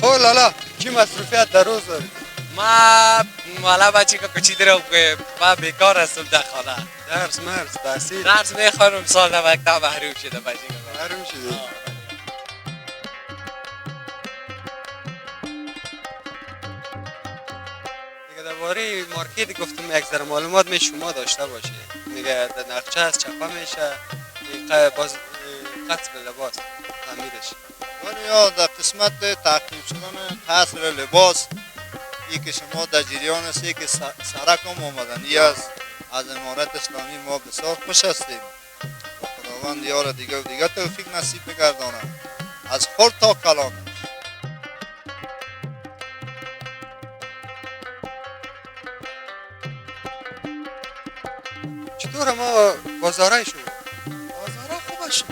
خب لالا چی مصروفیت در روز داری؟ ما والا بچه که کچی درم که ما بیکار هستم در خانه. درس مرس تحصیل درس میخوانم سال در مکتب محروم شده بچه که محروم شدی. دیگه درباره مارکت گفتم یک ذره معلومات می شما داشته باشه. میگه در نقشه از چپه میشه باز قصر لباس تعمیرش. ولی یا در قسمت تعقیب شدن قصر لباس ای که شما در جریان هستی که سرک هم آمدنی است از امارت اسلامی ما بسیار خوش هستیم و خداوند یار دیگه و دیگه توفیق نصیب بگرداند از خرد تا کلان. چطور ما بازارای شما؟ بازارا خوبه شد.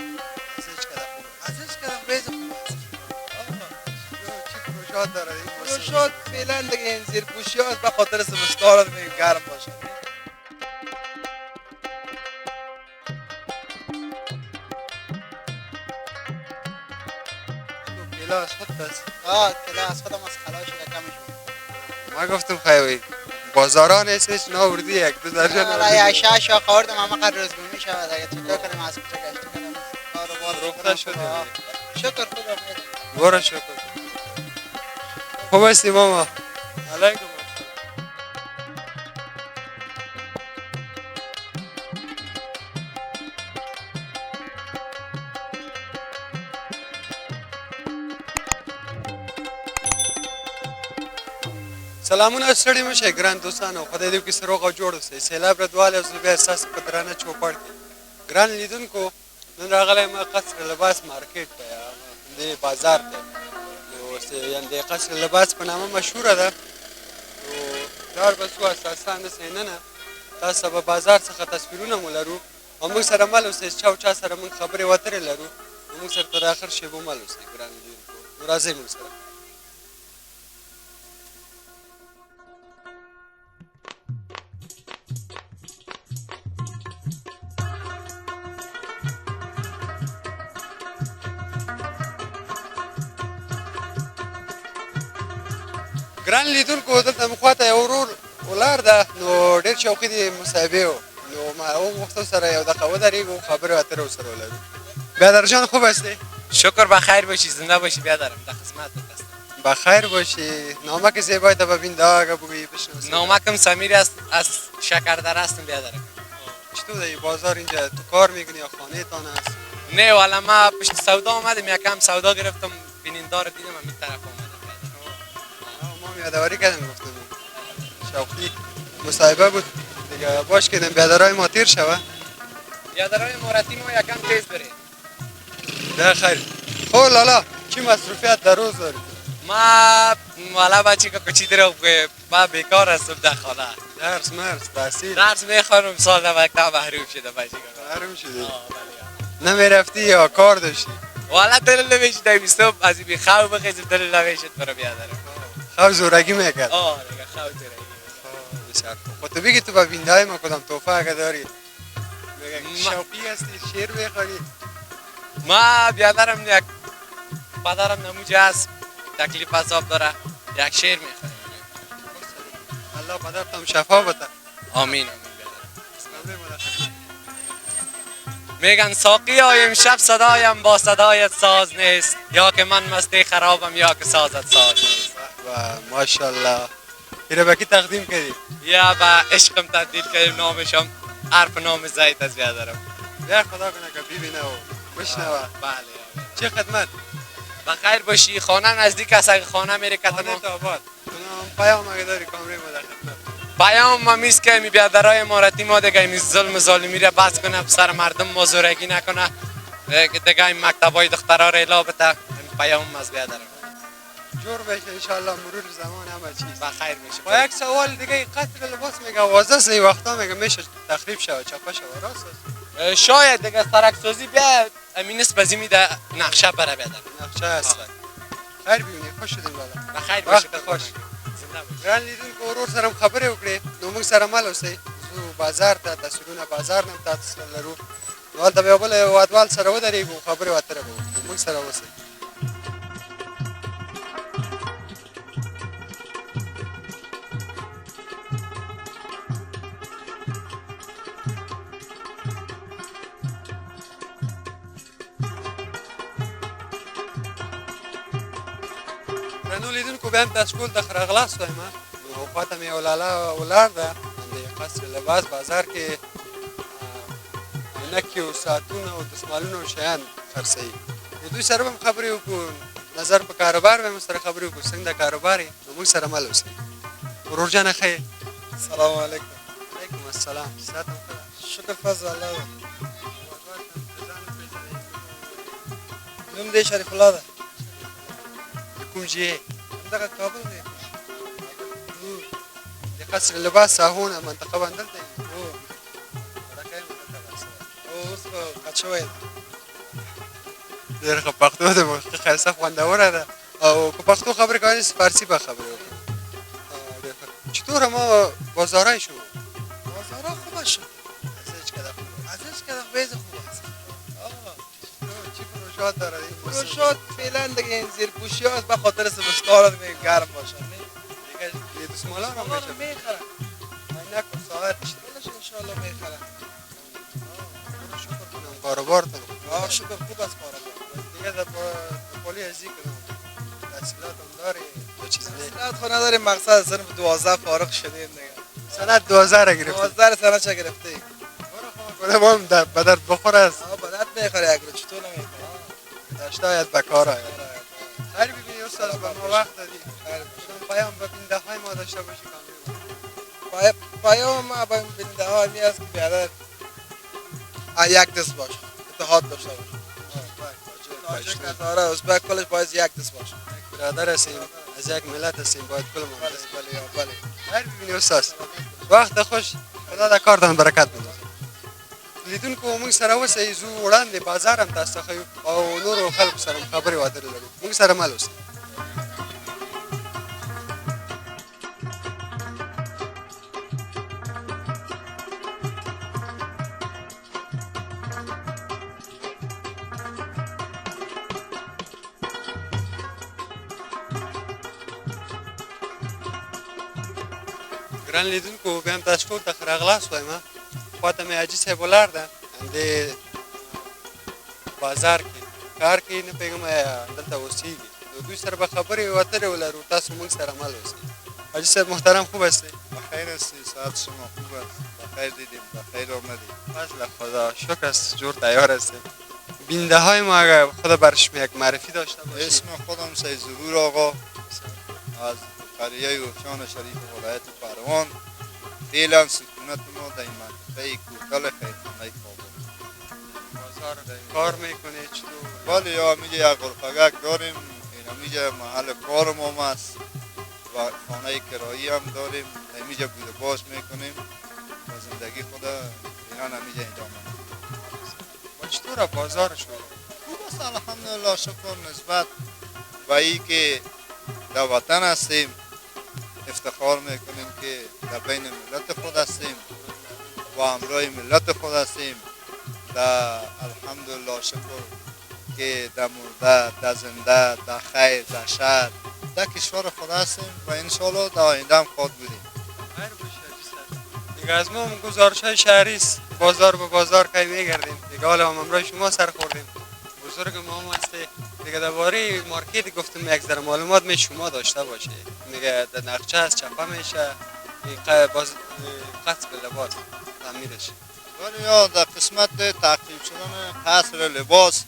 از هیچ کده خوبه. از هیچ کدام ریز خوب است. چی پروژات داره این موسم؟ پروژات فعلا دیگه این زیر پوشی هست به خاطر زمستان میگه گرم باشه. کلاس خود است. کلاس خودم از خلاش کمش ما گفتم خیلی بازارا نیستش ناوردی یک دو درجه حالا یا شش یا خوردم اما قرار روزگون می شود اگه چطور کنیم از کجا گشت کنم کاروبار رفته شده. شکر خدا برو شکر. خوب هستی ماما؟ علیکم سلامونه ستړي مشه ګران دوستانو خدای دې وکړي سروغ جوړ اوسئ سیلاب رضوال او زه بیا ستاسو په درانه چوپړ کې ګران لیدونکو نن راغلی ما قصر لباس مارکیټ ته دې بازار ته نو یعنې د قصر لباس په نامه مشهوره ده نو لار به څو اساسا همداسې ننه تاسو ته به بازار څخه تصویرونه مو لرو او موږ سره مل اوسئ چا او چا سره موږ خبرې وترې لرو نو موږ سره تر اخر شیبو مل اوسئ ګران لیدونکو نو راځئ موږ سره ګران لیدونکو دلته مو خواته یو ورور ولاړ ده نو ډېر شوقي دي مصاحبې و نو ما وغوښتل سره یو دقیقه ودرېږو خبرې اترې ورسره ولرو بیادر جان خوب هستی شکر بخیر باشی زنده باشی بیادرم در خدمتت هستم. بخیر باشی نامک زیبای تا ببین داغ بگویی بشناسی نامکم سمیر است از شکردره هستم بیادرم. چطور دی بازار اینجا تو کار میکنی یا خانه تان هست نه والا ما پشت سودا آمدیم یکم سودا گرفتم بینیندار دیدم همین طرف آمدم. ما یادآوری کردم گفتم شوقی مصاحبه بود دیگه باش کردم بیادرهای ما تیر شوه بیادرهای مورتی ما یکم تیز برید. ده خیر خب لالا چی مصروفیت در روز داری؟ ما والا بچه که کچی درم که ما بیکار هستم در خانه. درس مرس تحصیل درس میخوانم سال در مکتب محروم شده بچه که محروم شدی نمیرفتی یا کار داشتی؟ والا دل نمیشد دمیستم از این خواه بخیزم دل نمیشد برو بیادرم. خواه زورگی میکرد آه دیگه خواه زورگی. بسیار خوب خب تو بگی تو با بینده های ما کدام توفه اگه داری شوقی هستی شیر بخوری ما بیادرم یک پدرم نموجه هست تکلیف حساب داره یک شیر میخواه. الله پدرتم شفا بده آمین بیادرم. میگن ساقی های امشب صدایم با صدایت ساز نیست یا که من مستی خرابم یا که سازت ساز نیست. و ماشاءالله ایره بکی تقدیم کردی یا با عشقم تبدیل کردیم نامشم حرف نام زید از بیادرم. بیا خدا کنه که ببینه و بشنوه بله چه خدمت بخیر باشی خانه نزدیک است اگه خانه میری خانه کتمان تا آباد پیام اگه داری کامری ما در خدمت پیام ما میست که می بیادرهای امارتی ما دیگه این ظلم ظالمی را بس کنه سر مردم مزورگی نکنه دیگه این مکتبای دخترها را الا بده پیام از بیادرم جور بشه انشالله مرور زمان همه چیز بخیر باشی. با یک سوال دیگه قتل لباس میگه وازه سی وقتا میگه میشه تخریب شود چپه شود راست است شاید دیگه سرک سازی بیا امین بزی میده نقشه بره بیادرم. نقشه هست خیر ببینی خوش شدیم بالا بخیر باشی وقت خوش زنده باشی. ګران لیدونکو ورور سره خبرې وکړې نو موږ سره مل اوسئ زو بازار ته تصویرونه بازار نه تاسو سره لرو نو هلته به یو بل هېوادوال سره ودرېږو خبرې اترې به وکړو موږ سره اوسئ رانو لیدون کو بیان تشکل د خرغلاس وایم او خاطر می ولاله ولرده د قصر لباس بازار کې عینکې او ساعتونه او دستمالونه او شیان خرڅوي نو دوی سره به هم خبرې وکړو نظر په کاروبار به هم سره خبرې وکړو څنګه د کاروبار یې نو موږ سره مل اوسئ ورور جانه ښه یې السلام علیکم. علیکم السلام صحت هم ښه ده شکر فضل الله ده. نوم دی شریف الله ده. د کوم ځای یې همدغه کابل دی. د قصر لباس ساحونه منطقه باندې دلته یې هو وړکۍ مو دلته راڅه او اوس به قد شوی ده. ډېر ښه پښتو د موسیقي ښایسته خوندوره ده او په پښتو خبرې کولی شي فارسي به خبرې وکړو ډېر ښه چطوره ما بازارای شو بازارها خوبه شد. ازش کده خوبه ازش که بیز خوب است. چی فروشات داره این موسم؟ فروشات فعلا دیگه این زیرپوشی هاست به خاطر زمستان دیگه گرم باشه. دیگه یه دستمالا هم مالا میشه میخرن. عینک و ساعتش ولش انشالله میخرن. شکر کنم کاروبار تو شکر خوب است کارا. دیگه در پولی ازی کنم تحصیلات هم داری دو چیز نه تحصیلات خود نداریم مقصد صرف 12 فارغ شدیم دیگه. سند 12 را گرفتی 12 سنه چه گرفتی؟ کنه ما هم به درد بخور است بدت میخوره یک رو چطور نمیخوره؟ داشته آید به کار آید خیلی ببینی استاد به ما وقت دادی شما پیام به بینده های ما داشته باشی کاملی پیام ما به بینده ها همی است که بیادر یک دست باشه اتحاد داشته باشه تاجک هزاره ازبک کلش باید یک دست باشه برادر هستیم از یک ملت هستیم باید کل ما بله بله خیلی ببینی استاد وقت خوش خدا در کارتان برکت بده لیدونکو موږ سره اوسئ زو وړاندې بازار هم تاسو ته ښیو او نورو خلکو سره هم خبرې واترې لرو موږ سره مل اوسئ ګران لیدونکو بیا هم تاسو ټول ته ښه راغلاست وایم خواته مې حاجي صاحب ولاړ ده د بازار کې کار کوي نه پوهېږم آیا دلته اوسېږي نو دوی سره به خبرې واترې ولرو تاسو موږ سره مل اوسئ حاجي صاحب محترم خوب هستی بخیر هستی ساعت شما خوب است بخیر دیدیم بخیر آمدید فضل خدا شکر است جور تیار هستیم بینده های ما اگر خدا برش یک معرفی داشته باشید اسم خودم سید ظهور آقا از قریه اوکیان شریف ولایت پروان فعلا سکونت ما در این منطقه کوتل خیرخانه کابل بازار کار میکنه چطور بله یا میگه یک غرفگک داریم اینا میگه محل کار ما است و خانه کرایی هم داریم نمیجه بوده باش میکنیم و زندگی خود اینا نمیجه اینجا و چطور بازار شو خوب است الحمدلله شکر نسبت به ای که در وطن هستیم افتخار میکنیم که در بین ملت خود هستیم و همراه ملت خود هستیم در الحمدلله شکر که در مرده در زنده در خیر در شر در کشور خود هستیم و انشالله در آینده هم خود بودیم خیر باشه حاجی صاحب دیگه از ما هم گزارش های شهری است بازار به بازار کی میگردیم دیگه حالا هم همراه شما سر خوردیم بزرگ ما هم هسته دیگه درباره مارکت گفتم یک ذره معلومات می شما داشته باشه میگه در نقشه از چپه میشه قصر لباس تعمیرش ولی یا در قسمت تعقیب شدن قصر لباس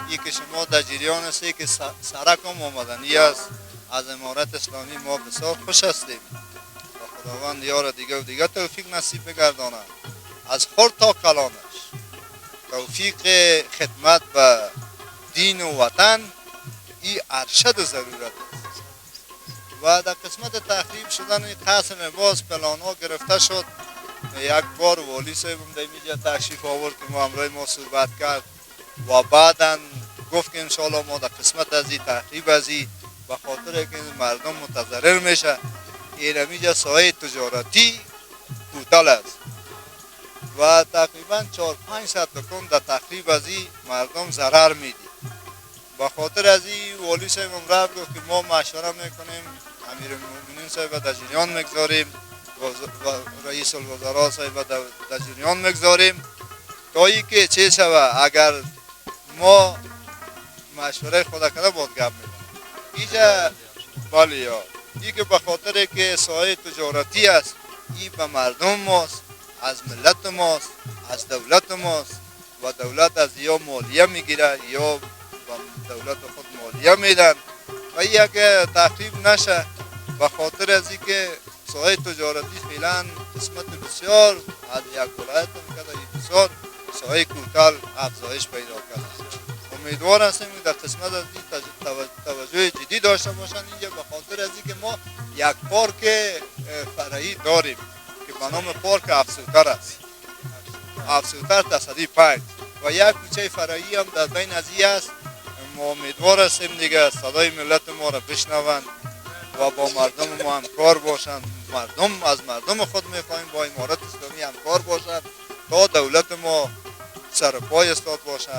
ای که شما در جریان هستی که سرک هم آمدنی است از امارت اسلامی ما بسیار خوش هستیم و خداوند یار دیگه و دیگه توفیق نصیب بگرداند از خرد تا کلانش توفیق خدمت به دین و وطن ای ارشد ضرورت است و در قسمت تخریب شدن قصر لباس پلان ها گرفته شد یک بار والی صاحبم در اینجا تشریف آورد که ما همراه ما صحبت کرد و بعدا گفت که انشاءالله ما در قسمت از این تخریب از این به خاطر که مردم متضرر میشه این اینجا ساحه تجارتی کوتل است و تقریبا 400-500 دکان در تخریب از این مردم ضرر میدی به خاطر از این والی صاحبم رفت گفت که ما مشوره میکنیم امیر المؤمنین صاحب در جریان میگذاریم رئیس الوزراء صاحب در جریان میگذاریم تا ای که چه شود اگر ما مشوره خدا کنه باید گپ میکنیم اینجا بله یا این که به خاطر که سایه تجارتی است این به مردم ماست، از ملت ماست، از دولت ماست و دولت از یا مالیه میگیره یا به دولت خود مالیه میدن و این اگه تخریب نشه به خاطر از اینکه سایه تجارتی فعلا قسمت بسیار از یک ولایت میکرده بسیار سایه کوتاه افزایش پیدا کرده. امیدوار هستیم که در قسمت از این توجه جدی داشته باشن اینجا به خاطر از اینکه ما یک پارک فرعی داریم که به نام پارک افسوتر است، افسوتر تصدی 5 و یک کوچه فرعی هم در بین از این است. ما امیدوار هستیم دیگه صدای ملت ما را بشنوند و با مردم ما همکار باشند. مردم از مردم خود میخواهیم با امارت اسلامی همکار باشند تا دولت ما سر پای استاد باشه،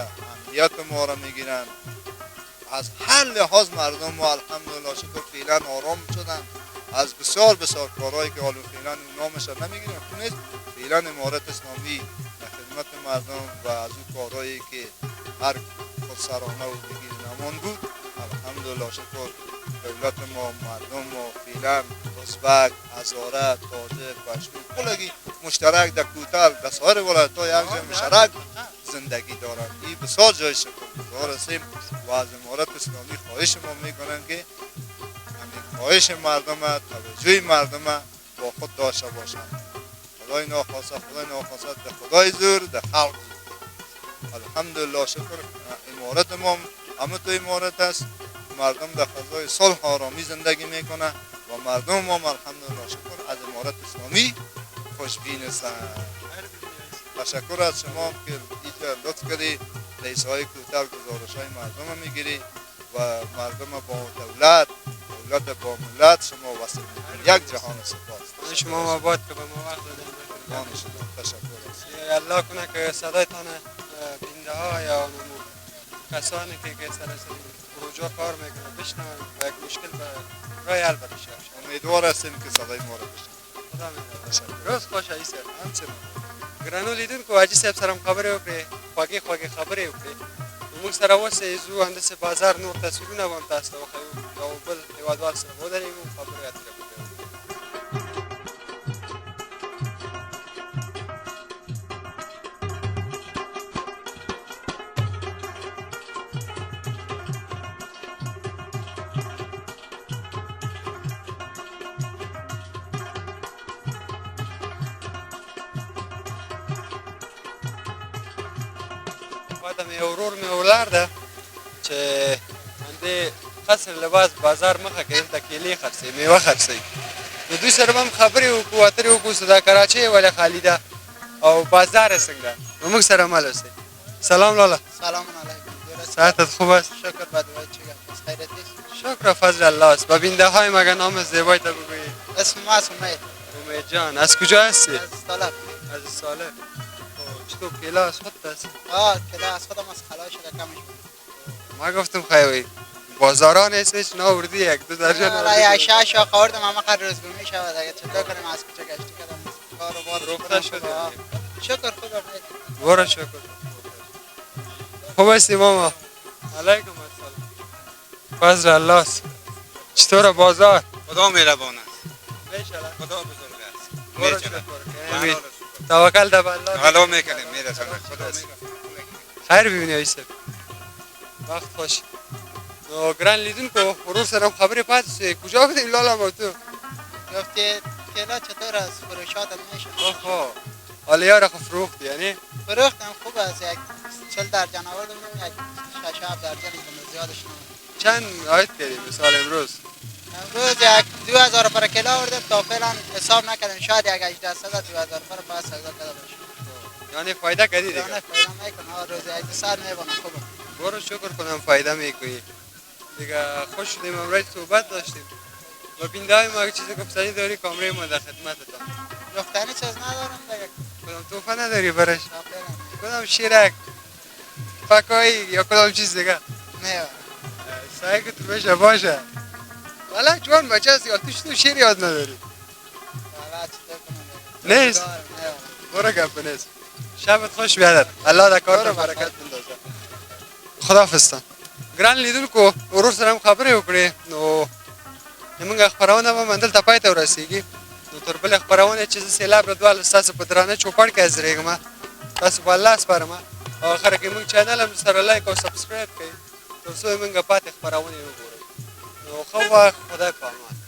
امنیت ما را میگیرن. از هر لحاظ مردم ما الحمدلله شکر فعلا آرام شدن از بسیار کارهایی که حالا فعلا نامش را نمیگیرن کنید. فعلا امارت اسلامی در خدمت مردم و از اون کارهایی که هر خود سرانه و بگیر نمان بود الحمدلله شکر دولت ما مردم ما فعلا ازبک، هزاره، تاجک، پشتو کلگی مشترک در کوتل در سایر ولایت های یک جای مشترک زندگی دارند. این بسیار جای شکرگزار هستیم و از امارت اسلامی خواهش ما میکنم که همین خواهش مردم توجه مردم با خود داشته باشند. خدای ناخواسته در خدای زور در خلق زور. الحمدلله شکر امارت ما همه تو امارت است، مردم در فضای صلح آرامی زندگی میکنه و مردم ما الحمدلله شکر از امارت اسلامی خوشبین هستند. تشکر از شما که اینجا لطف کردی لیسای کوتاه گزارش های مردم میگیری و مردم با دولت با ملت شما وصل یک جهان سپاس. شما مباد که به ما وقت دادید. تشکر است. الله کنه که صدایتان بینده ها یا کسانی که سر پروژه کار میکنه بشنون و یک مشکل به رای حل بشه. امیدوار هستیم که صدای ما را بشنوید. خدا می‌دهد. روز خوش ایسر. همچنین. گرانو لیدون که واجی صاحب سرم خبره وکړي خوږې خبرې وکړي موږ سره اوس زو هندسه بازار نور تصویرونه وم تاسو ته وښیو یو بل هېوادوال سره ودرېږو خبرې اترې وکړو. خواته مې ورور مې ولاړ ده چې همدې قصر لباس بازار مخه کې دلته کیلې خرڅوي میوه خرڅوي نو دوی سره به هم خبرې وکړو اترې وکړو چې دا کراچۍ ولې خالي ده او بازار یې څنګه نو موږ سره مل اوسئ. سلام لاله. سلام علیکم. صحتت خوب است؟ شکر بدوای چیگم از خیرت نیست؟ شکر و فضل الله است. به بینده های مگه نام زیبای تا بگویی؟ اسم ما است امید. امید جان. از کجا هستی؟ از طلب. از سالم. چطور کلا از خودت است؟ کلا از خودم از خلای شده کمش بود. ما گفتم خیلی بازارا نیست هیچ ناوردی یک دو درجه حالا یک شش یا خوردم اما قرار روزگومی شود اگه چطور کنیم از کجا گشتی کردم کار و بار فروخته شده. شکر خدا امید. برو شکر. خوب هستی ماما؟ علیکم السلام. فضل الله است. چطور بازار؟ خدا مهربان است. میشله. خدا بزرگ است. برو می‌شود. شکر. توکل در الله. حالا میکنیم میرسونه. خدا خیر ببینی ایسه. وقت خوش. نو گران لیدون که ورور سرم خبری پاتیسه کجا بودیم لالا ما تو؟ گفتی کلا چطور از فروشاتم میشه؟ آها. حالا یارا فروختی یعنی؟ فروختم خوب است یک 40 درجن آوردم یک 6 7 درجن کنم زیادش نمید. چند آیت کردی مثال امروز؟ امروز یک 2000 پر کیلو آوردم تا فعلا حساب نکردم شاید یک 1800 2000 پر پس سودا کرده باشه. یعنی فایده کردی دیگه؟ یعنی فایده میکنه روز یک سر میبونم خوبه. برو شکر کنم فایده میکنی. دیگه خوش شدیم امروز صحبت داشتیم. و بینده های ما چیز گفتنی داری کامره ما در خدمتتان. گفتنی چیز ندارم دیگه. کدام توفه نداری برش؟ کدام شیرک؟ فکایی یا کدام چیز دیگه؟ نه. سعی که تو بشه باشه. والا جوان بچه هستی توش تو شیر یاد نداری. والا چطور کنم؟ نیست؟ برو گپ نیست. شبت خوش بیادر. الله در کار برکت بندازه. خداحافظ. ګران لیدونکو ورور سره هم خبرې وکړې نو زموږ خپرونه به همدلته پای ته ورسېږي نو تر بلې خپرونې چې زه سیلاب ردواله ستاسو په درانه چوپړ کې حاضرېږم تاسو په الله سپارم او اخره کې موږ چینل هم سره لایک او سبسکرایب کړئ تر څو موږ پاتې خپرونې وګورئ نو ښه وخت خدای په امان